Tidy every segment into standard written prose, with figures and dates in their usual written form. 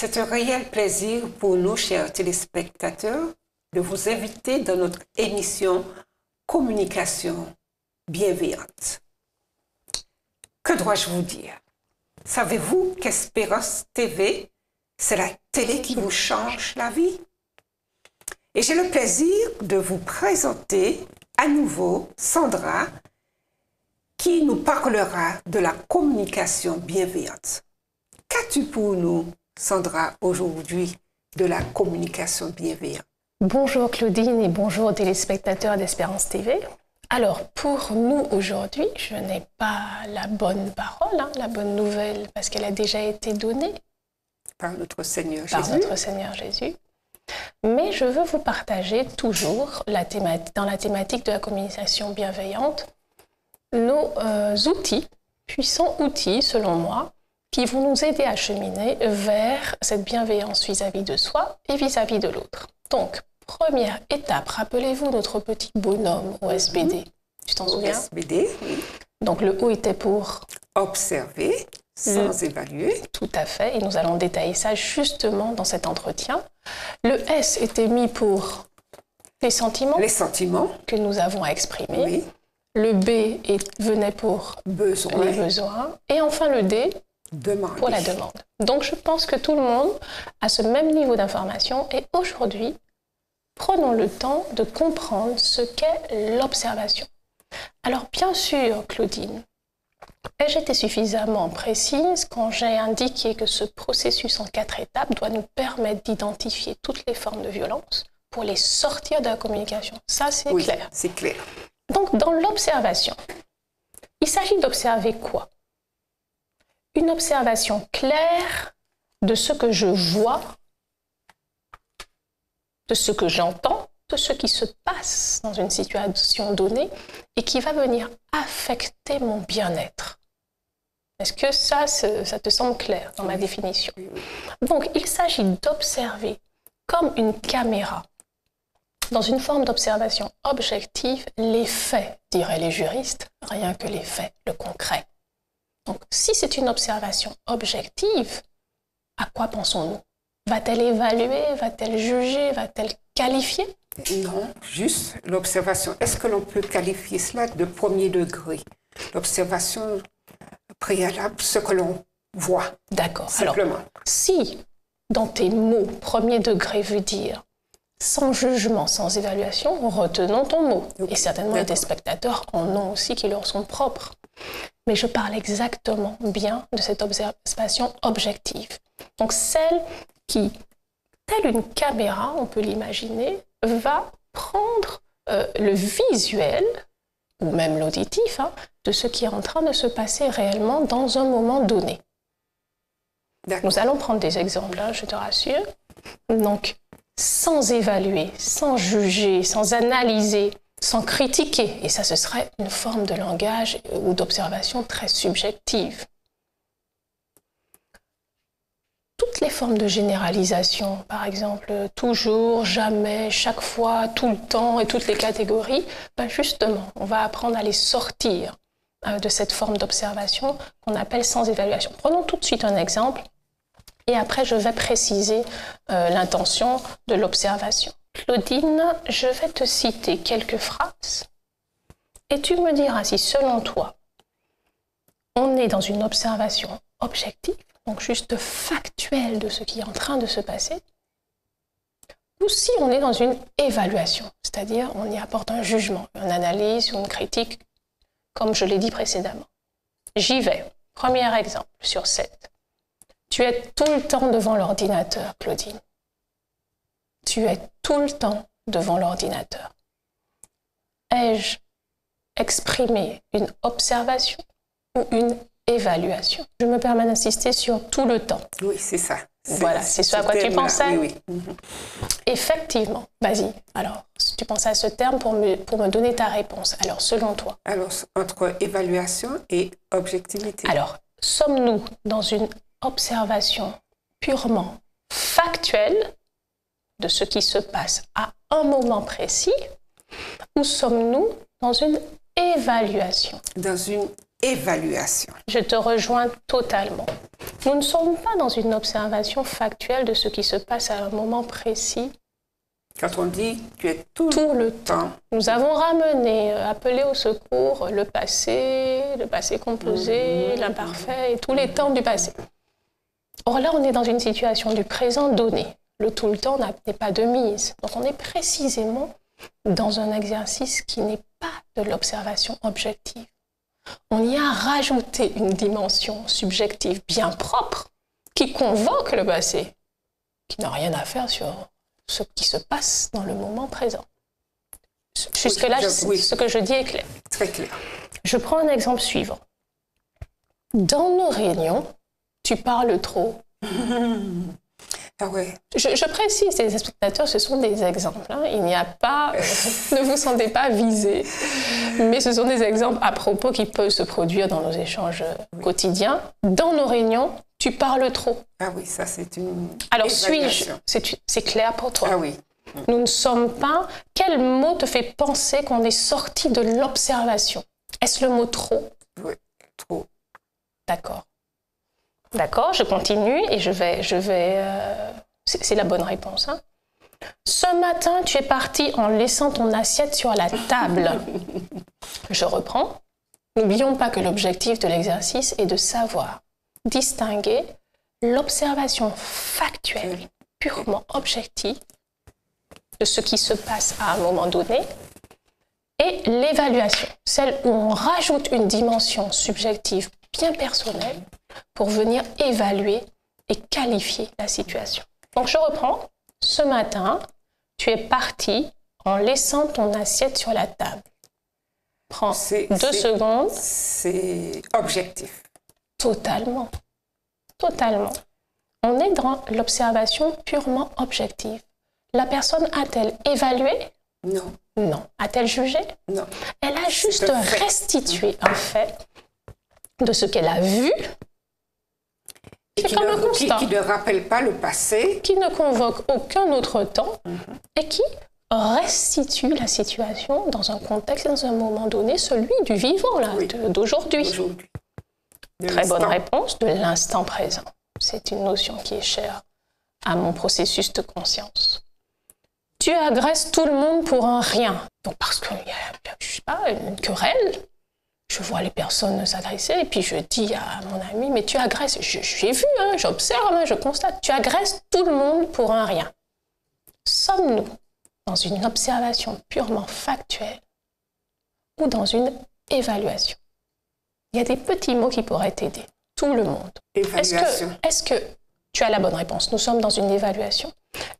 c'est un réel plaisir pour nous, chers téléspectateurs, de vous inviter dans notre émission Communication bienveillante. Que dois-je vous dire? Savez-vous qu'Espérance TV, c'est la télé qui vous change la vie? Et j'ai le plaisir de vous présenter à nouveau Sandra, qui nous parlera de la communication bienveillante. Qu'as-tu pour nous, Sandra, aujourd'hui, de la communication bienveillante? Bonjour Claudine et bonjour aux téléspectateurs d'Espérance TV. Alors, pour nous aujourd'hui, je n'ai pas la bonne parole, la bonne nouvelle, parce qu'elle a déjà été donnée par notre Seigneur Jésus. Mais je veux vous partager toujours, dans la thématique de la communication bienveillante, nos outils, puissants outils selon moi, qui vont nous aider à cheminer vers cette bienveillance vis-à-vis de soi et vis-à-vis de l'autre. Donc, première étape, rappelez-vous notre petit bonhomme OSBD. Tu t'en souviens? OSBD, oui. Donc, le O était pour observer sans évaluer. Tout à fait, et nous allons détailler ça justement dans cet entretien. Le S était mis pour les sentiments. Les sentiments. Que nous avons à exprimer. Oui. Le B venait pour besoin. Les besoins. Et enfin le D pour la demande. Donc je pense que tout le monde a ce même niveau d'information et aujourd'hui, prenons le temps de comprendre ce qu'est l'observation. Alors bien sûr, Claudine, ai-je été suffisamment précise quand j'ai indiqué que ce processus en 4 étapes doit nous permettre d'identifier toutes les formes de violence pour les sortir de la communication? Ça, c'est clair. Oui, c'est clair. Donc, dans l'observation, il s'agit d'observer quoi? Une observation claire de ce que je vois, de ce que j'entends, de ce qui se passe dans une situation donnée et qui va venir affecter mon bien-être. Est-ce que ça te semble clair dans ma définition? Donc, il s'agit d'observer comme une caméra, dans une forme d'observation objective, les faits, diraient les juristes, rien que les faits, le concret. Donc, si c'est une observation objective, à quoi pensons-nous? Va-t-elle évaluer? Va-t-elle juger? Va-t-elle qualifier? Non, juste l'observation. Est-ce que l'on peut qualifier cela de premier degré? L'observation préalable, ce que l'on voit. D'accord. Simplement. Alors, si dans tes mots, premier degré veut dire sans jugement, sans évaluation, retenons ton mot. Et certainement, il y a des spectateurs en ont aussi qui leur sont propres. Mais je parle exactement bien de cette observation objective. Donc, celle qui, telle une caméra, on peut l'imaginer, va prendre le visuel, ou même l'auditif, de ce qui est en train de se passer réellement dans un moment donné. Nous allons prendre des exemples, je te rassure. Donc, sans évaluer, sans juger, sans analyser, sans critiquer. Et ça, ce serait une forme de langage ou d'observation très subjective. Toutes les formes de généralisation, par exemple, toujours, jamais, chaque fois, tout le temps et toutes les catégories, justement, on va apprendre à les sortir de cette forme d'observation qu'on appelle sans évaluation. Prenons tout de suite un exemple. Et après, je vais préciser l'intention de l'observation. Claudine, je vais te citer quelques phrases et tu me diras si, selon toi, on est dans une observation objective, donc juste factuelle de ce qui est en train de se passer, ou si on est dans une évaluation, c'est-à-dire on y apporte un jugement, une analyse ou une critique, comme je l'ai dit précédemment. J'y vais. Premier exemple sur 7. Tu es tout le temps devant l'ordinateur, Claudine. Tu es tout le temps devant l'ordinateur. Ai-je exprimé une observation ou une évaluation? Je me permets d'insister sur tout le temps. Oui, c'est ça. Voilà, c'est ce à quoi tu pensais? Oui. Effectivement. Vas-y. Alors, tu pensais à ce terme pour me donner ta réponse. Alors, selon toi? Alors, entre évaluation et objectivité. Alors, sommes-nous dans une observation purement factuelle de ce qui se passe à un moment précis, ou sommes-nous dans une évaluation? Dans une évaluation. Je te rejoins totalement. Nous ne sommes pas dans une observation factuelle de ce qui se passe à un moment précis. Quand on dit tu es tout le temps. Nous avons ramené, appelé au secours le passé composé, l'imparfait et tous les temps du passé. Or là, on est dans une situation du présent donné. Le tout le temps n'est pas de mise. Donc on est précisément dans un exercice qui n'est pas de l'observation objective. On y a rajouté une dimension subjective bien propre qui convoque le passé, qui n'a rien à faire sur ce qui se passe dans le moment présent. Jusque-là, ce que je dis est clair. Très clair. Je prends un exemple suivant. Dans nos réunions, tu parles trop. Ah ouais. Je précise, les spectateurs, ce sont des exemples. Hein. Il n'y a pas... ne vous sentez pas visés. Mais ce sont des exemples à propos qui peuvent se produire dans nos échanges quotidiens. Dans nos réunions, tu parles trop. Ah oui, ça c'est une... Alors suis-je... C'est clair pour toi? Ah oui. Nous ne sommes pas... Quel mot te fait penser qu'on est sorti de l'observation? Est-ce le mot trop? Oui, trop. D'accord. D'accord, je continue et je vais c'est la bonne réponse. Hein. Ce matin, tu es parti en laissant ton assiette sur la table. Je reprends. N'oublions pas que l'objectif de l'exercice est de savoir distinguer l'observation factuelle, purement objective, de ce qui se passe à un moment donné, et l'évaluation, celle où on rajoute une dimension subjective bien personnelle pour venir évaluer et qualifier la situation. Donc je reprends. Ce matin, tu es parti en laissant ton assiette sur la table. Prends 2 secondes. C'est objectif. Totalement. Totalement. On est dans l'observation purement objective. La personne a-t-elle évalué? Non. Non. A-t-elle jugé? Non. Elle a juste restitué un fait de ce qu'elle a vu. C'est comme un constat. Qui ne rappelle pas le passé. Qui ne convoque aucun autre temps et qui restitue la situation dans un contexte, dans un moment donné, celui du vivant, là, d'aujourd'hui. Très bonne réponse, de l'instant présent. C'est une notion qui est chère à mon processus de conscience. Tu agresses tout le monde pour un rien. Donc parce qu'il y a, je sais pas, une querelle, je vois les personnes s'agresser et puis je dis à mon ami, mais tu agresses, j'ai vu, hein, j'observe, hein, je constate, tu agresses tout le monde pour un rien. Sommes-nous dans une observation purement factuelle ou dans une évaluation? Il y a des petits mots qui pourraient t'aider. Tout le monde. Est-ce que tu as la bonne réponse? Nous sommes dans une évaluation.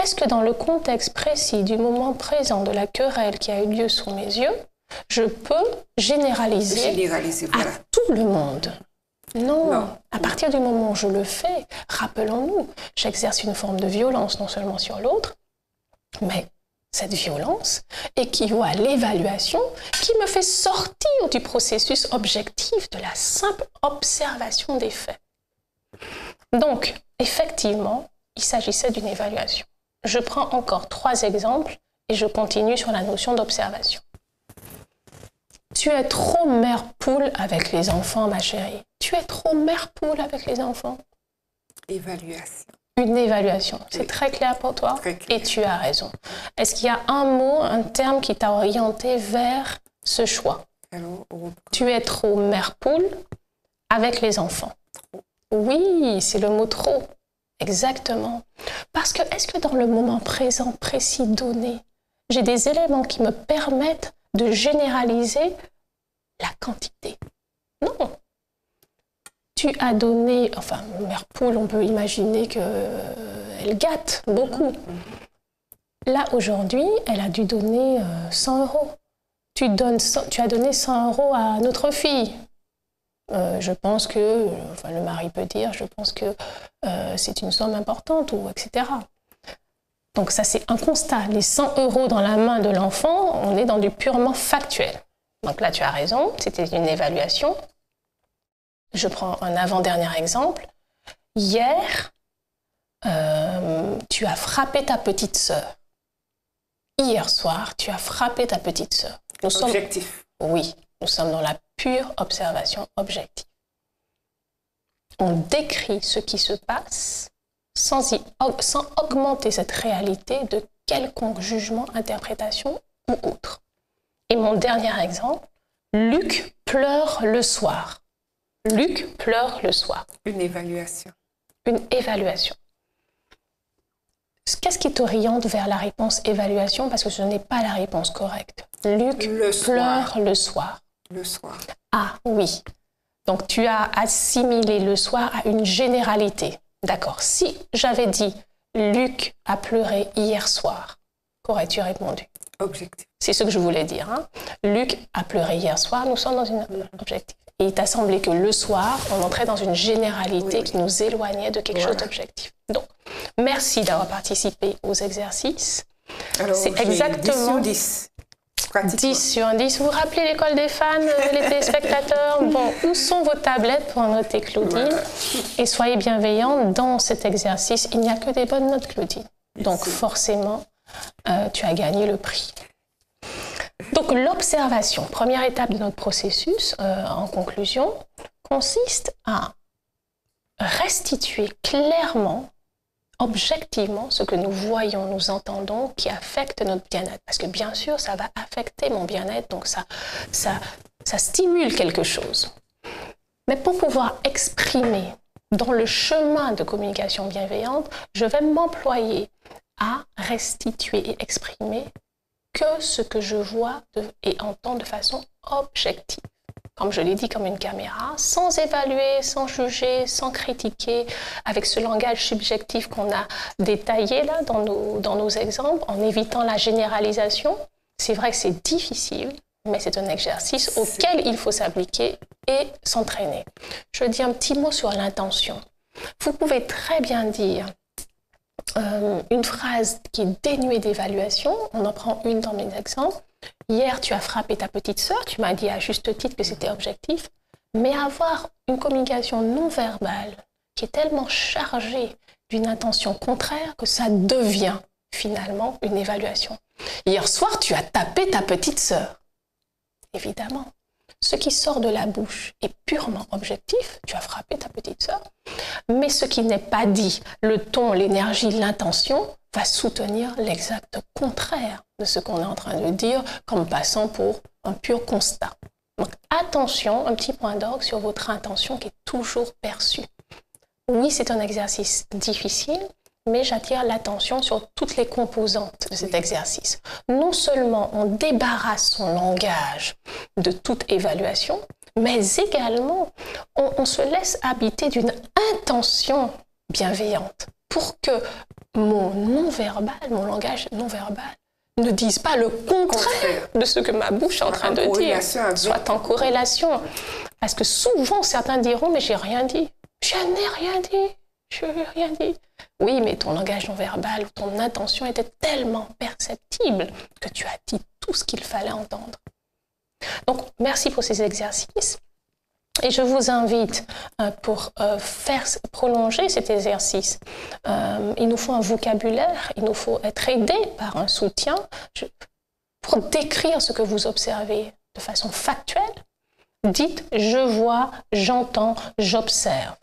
Est-ce que dans le contexte précis du moment présent de la querelle qui a eu lieu sous mes yeux, je peux généraliser voilà. à tout le monde? Non. À partir du moment où je le fais, rappelons-nous, j'exerce une forme de violence non seulement sur l'autre, mais cette violence équivaut à l'évaluation qui me fait sortir du processus objectif de la simple observation des faits. Donc, effectivement, il s'agissait d'une évaluation. Je prends encore 3 exemples et je continue sur la notion d'observation. Tu es trop mère poule avec les enfants, ma chérie. Tu es trop mère poule avec les enfants. Évaluation. Une évaluation. C'est très clair pour toi? Très clair. Et tu as raison. Est-ce qu'il y a un mot, un terme qui t'a orienté vers ce choix? Alors, tu es trop mère poule avec les enfants. Oui, c'est le mot trop. Exactement. Parce que est-ce que dans le moment présent, précis, donné, j'ai des éléments qui me permettent de généraliser la quantité? Non. Tu as donné, enfin, mère poule, on peut imaginer qu'elle gâte beaucoup. Là, aujourd'hui, elle a dû donner 100 €. Tu as donné 100 € à notre fille. Je pense que, enfin, le mari peut dire, je pense que c'est une somme importante, ou etc. Donc ça, c'est un constat. Les 100 € dans la main de l'enfant, on est dans du purement factuel. Donc là, tu as raison, c'était une évaluation. Je prends un avant-dernier exemple. Hier, tu as frappé ta petite sœur. Hier soir, tu as frappé ta petite sœur. Objectif. Oui, nous sommes dans la pure observation objective. On décrit ce qui se passe sans augmenter cette réalité de quelconque jugement, interprétation ou autre. Et mon dernier exemple, Luc pleure le soir. Luc pleure le soir. Une évaluation. Une évaluation. Qu'est-ce qui t'oriente vers la réponse évaluation? Parce que ce n'est pas la réponse correcte. Luc pleure le soir. Le soir. Ah oui. Donc tu as assimilé le soir à une généralité. D'accord. Si j'avais dit Luc a pleuré hier soir, qu'aurais-tu répondu? Objectif. C'est ce que je voulais dire. Hein? Luc a pleuré hier soir, nous sommes dans une objectif. Et il t'a semblé que le soir, on entrait dans une généralité qui nous éloignait de quelque chose d'objectif. Donc, merci d'avoir participé aux exercices. Alors, c'est exactement 10 sur 10. 10 sur 10. Vous vous rappelez l'école des fans, les téléspectateurs? Bon, où sont vos tablettes pour noter Claudine? Et soyez bienveillants, dans cet exercice, il n'y a que des bonnes notes, Claudine. Donc, forcément, tu as gagné le prix. Donc, l'observation, première étape de notre processus, en conclusion, consiste à restituer clairement, objectivement, ce que nous voyons, nous entendons, qui affecte notre bien-être. Parce que bien sûr, ça va affecter mon bien-être, donc ça stimule quelque chose. Mais pour pouvoir exprimer dans le chemin de communication bienveillante, je vais m'employer à restituer et exprimer que ce que je vois et entends de façon objective. Comme je l'ai dit, comme une caméra, sans évaluer, sans juger, sans critiquer, avec ce langage subjectif qu'on a détaillé là dans nos exemples, en évitant la généralisation. C'est vrai que c'est difficile, mais c'est un exercice auquel il faut s'appliquer et s'entraîner. Je dis un petit mot sur l'intention. Vous pouvez très bien dire une phrase qui est dénuée d'évaluation. On en prend une dans mes exemples. Hier, tu as frappé ta petite sœur. Tu m'as dit à juste titre que c'était objectif. Mais avoir une communication non verbale qui est tellement chargée d'une intention contraire que ça devient finalement une évaluation. Hier soir, tu as tapé ta petite sœur. Évidemment. Ce qui sort de la bouche est purement objectif, tu as frappé ta petite sœur, mais ce qui n'est pas dit, le ton, l'énergie, l'intention, va soutenir l'exact contraire de ce qu'on est en train de dire, comme passant pour un pur constat. Donc attention, un petit point d'orgue sur votre intention qui est toujours perçue. Oui, c'est un exercice difficile, mais j'attire l'attention sur toutes les composantes de cet exercice. Non seulement on débarrasse son langage de toute évaluation, mais également on se laisse habiter d'une intention bienveillante pour que mon non-verbal, mon langage non-verbal, ne dise pas le contraire de ce que ma bouche est en train de dire, soit en corrélation. Parce que souvent, certains diront, mais j'ai rien dit. Je n'ai rien dit. Je n'ai rien dit. Oui, mais ton langage non verbal, ton intention était tellement perceptible que tu as dit tout ce qu'il fallait entendre. Donc, merci pour ces exercices. Et je vous invite, pour faire prolonger cet exercice, il nous faut un vocabulaire, il nous faut être aidé par un soutien pour décrire ce que vous observez de façon factuelle. Dites « je vois, j'entends, j'observe ».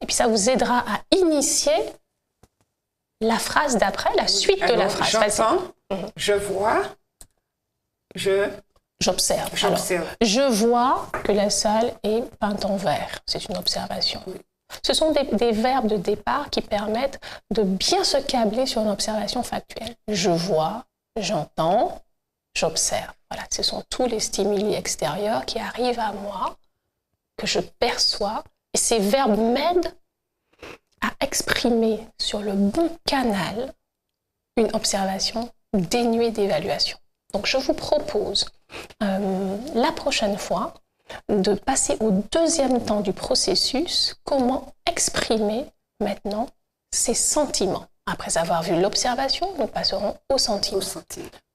Et puis ça vous aidera à initier la phrase d'après, la suite de la phrase. J'entends, je vois, j'observe. Je vois que la salle est peinte en vert. C'est une observation. Oui. Ce sont des verbes de départ qui permettent de bien se câbler sur une observation factuelle. Je vois, j'entends, j'observe. Voilà, ce sont tous les stimuli extérieurs qui arrivent à moi, que je perçois. Et ces verbes m'aident à exprimer sur le bon canal une observation dénuée d'évaluation. Donc, je vous propose la prochaine fois de passer au deuxième temps du processus, comment exprimer maintenant ses sentiments. Après avoir vu l'observation, nous passerons au sentiment.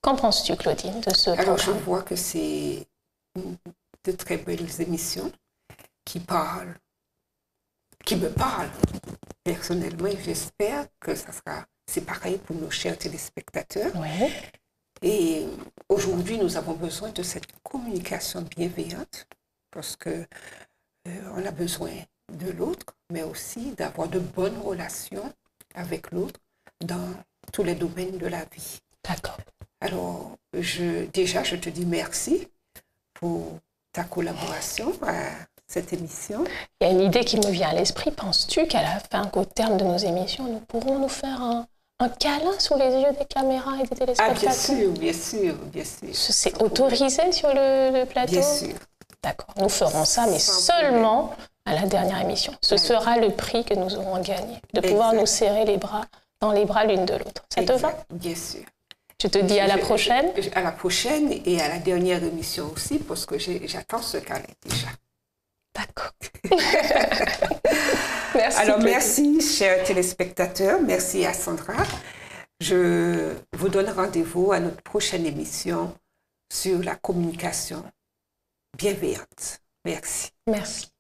Qu'en penses-tu, Claudine, de ce programme? Alors, je vois que c'est de très belles émissions qui me parlent personnellement, et j'espère que c'est pareil pour nos chers téléspectateurs. Oui. Et aujourd'hui, nous avons besoin de cette communication bienveillante parce que on a besoin de l'autre, mais aussi d'avoir de bonnes relations avec l'autre dans tous les domaines de la vie. D'accord. Alors, je te dis merci pour ta collaboration à cette émission. Il y a une idée qui me vient à l'esprit. Penses-tu qu'à la fin, qu'au terme de nos émissions, nous pourrons nous faire un câlin sous les yeux des caméras et des téléspectateurs? Ah, bien sûr, bien sûr, bien sûr. C'est autorisé sur le plateau? Bien sûr. D'accord, nous ferons ça, mais seulement à la dernière émission. Ce sera le prix que nous aurons gagné, de pouvoir nous serrer les bras dans les bras l'une de l'autre. Ça te va? Bien sûr. Je te dis à la prochaine. À la prochaine et à la dernière émission aussi, parce que j'attends ce câlin déjà. D'accord. Merci. Alors, merci, chers téléspectateurs. Merci à Sandra. Je vous donne rendez-vous à notre prochaine émission sur la communication bienveillante. Merci. Merci.